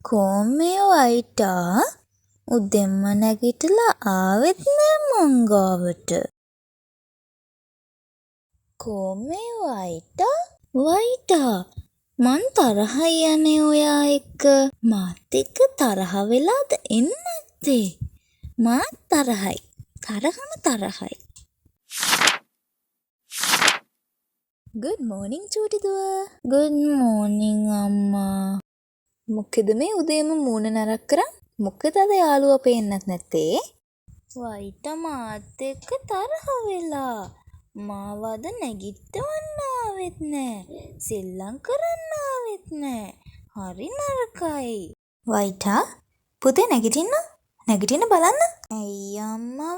කොහොමේ වයිටා උදෙන්ම නැගිටලා ආවෙත් නෑ මං ගාවට. කොහොමේ වයිටා මං තරහයි යන්නේ ඔයා එක්ක. මාත් එක්ක තරහ වෙලාද එන්නේ නැත්තේ? මාත් තරහයි. තරහයි. Good morning චූටි දුව. Good morning අම්මා. මොකද මේ උදේම මූණ නරක් කරන්? මොකද අද යාළුවා පේන්නත් නැත්තේ? වයිටා මාත් එක්ක තරහ වෙලා. මාව අද නැගිටවන්න ආවෙත් නෑ. සෙල්ලම් කරන්න ආවෙත් නෑ. හරි නරකයි. වයිටා පුතේ නැගිටින්න බලන්න. ඇයි අම්මා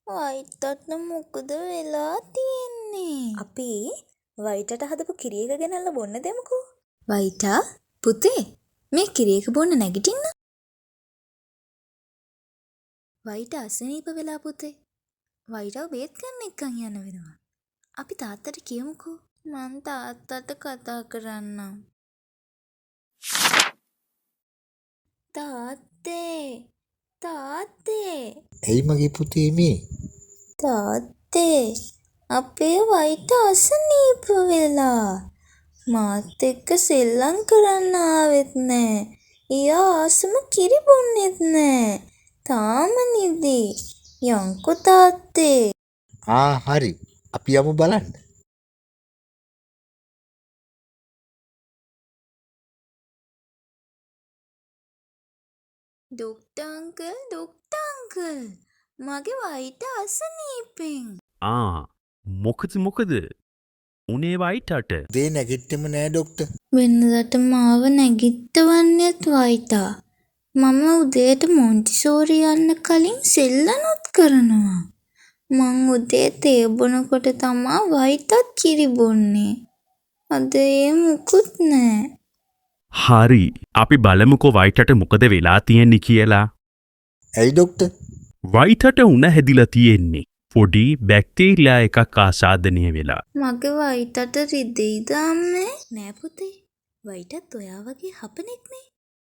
වයිටට මොකද වෙලා තියෙන්නේ? අපි වයිටට හදපු කිරි එක ගෙනල්ලා බොන්න දෙමුකෝ. වයිටා පුතේ මේ කිරි එක බොන්න නැගිටින්න. වයිටා අසනීප වෙලා පුතේ. වයිටව බේත් ගන්න එක්කන් යන්න වෙනවා. අපි තාත්තට කියමුකෝ. මං තාත්තට කතා කරන්නම්. තාත්තේ ඇයි මගේ පුතේ මේ? තාත්තේ අපේ වයිටා අසනීප වෙලා. මාත් එක්ක සෙල්ලම් කරන්න ආවෙත් නෑ. එයා ආසම කිරි බොන්නෙත් නෑ. තාම නිදි. යන්කෝ තාත්තේ. හරි. අපි යමු බලන්න. ඩොක්ටර් අංකල් මගේ වයිටා අසනීපෙන්. මොකද උනේ වයිටට? දේ නැගිට්ටෙම නෑ ඩොක්ටර්. වෙනදට මාව නැගිට්ටවන්නේත් වයිටා. මම උදේට මොන්ටිසෝරි යන්න කලින් සෙල්ලනුත් කරනවා. මං උදේ තේ බොනකොට තමා වයිටත් කිරි බොන්නේ. අද ඒ මුකුත් නෑ. හරි අපි බලමුකෝ වයිටට මොකද වෙලා තියෙන්නේ කියලා. ඇයි ඩොක්ටර්? වයිටට උණ හැදිලා තියෙන්නේ. පොඩි බැක්ටීරියා එකක් ආසාදනය වෙලා. මගේ වයිටට රිදෙයිද අම්මේ? නෑ පුතේ. වයිටත් ඔයා වගේ හපනෙක්නේ.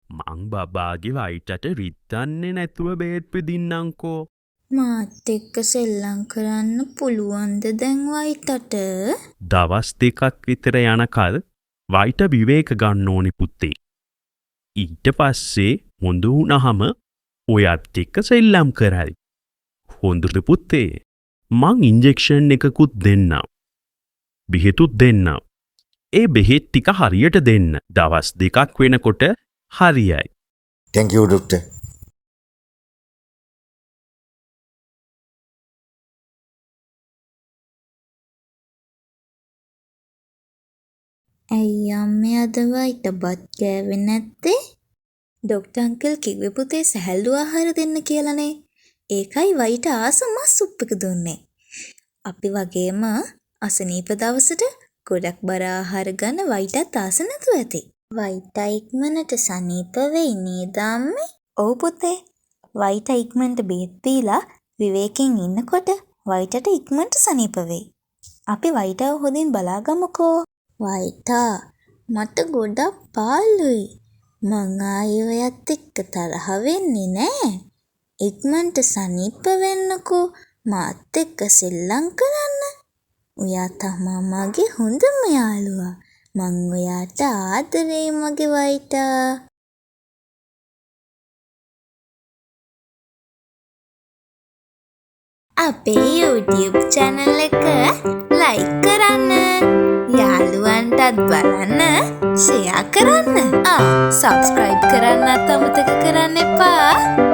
මං බබාගේ වයිටට රිද්දන්නේ නැතුව බේත් පෙදින්නංකෝ. මාත් එක්ක සෙල්ලම් කරන්න පුළුවන්ද දැන් වයිටට? දවස් 2ක් විතර යනකල් වයිට විවේක ගන්න ඕනි පුත්තේ. ඊට පස්සේ හොඳ වුණාම ඔයත් එක්ක සෙල්ලම් කරයි. හොඳට පුත්තේ. මං ඉන්ජෙක්ෂන් එකකුත් දෙන්නම්. බෙහෙතුත් දෙන්නම්. ඒ බෙහෙත් ටික හරියට දෙන්න. දවස් 2ක් වෙනකොට හරියයි. Thank you doctor. ඇයි අම්මේ අද වයිට බත් කෑවේ නැත්තේ? ඩොක්ටර් අංකල් කිව්වේ පුතේ සැහැල්ලු ආහාර දෙන්න කියලානේ. ඒකයි වයිට ආස මස් සුප් එක දුන්නේ. අපි වගේම අසනීප දවසට ගොඩක් බර ආහාර ගන්න වයිටත් ආස නැතුව ඇති. වයිටා ඉක්මනට සනීප වෙයි නේද අම්මේ? ඔව් පුතේ. වයිටා ඉක්මනට බේත් බීලා විවේකයෙන් ඉන්නකොට වයිටට ඉක්මනට සනීප වෙයි. අපි වයිටව හොඳින් බලාගමුකෝ. වයිටා මට ගොඩක් පාළුයි. මං ආයේ ඔයත් එක්ක තරහ වෙන්නේ නෑ. ඉක්මනට සනීප වෙන්නකෝ. මාත් එක්ක සෙල්ලම් කරන්න. ඔයා තමා මගේ හොඳම යාළුවා. මං ඔයාට ආදරේ මගේ වයිටා. අපේ YouTube channel එක like කරන්න. යාළුවන්ටත් බලන්න share කරන්න. subscribe කරන්නත් අමතක කරන්න එපා.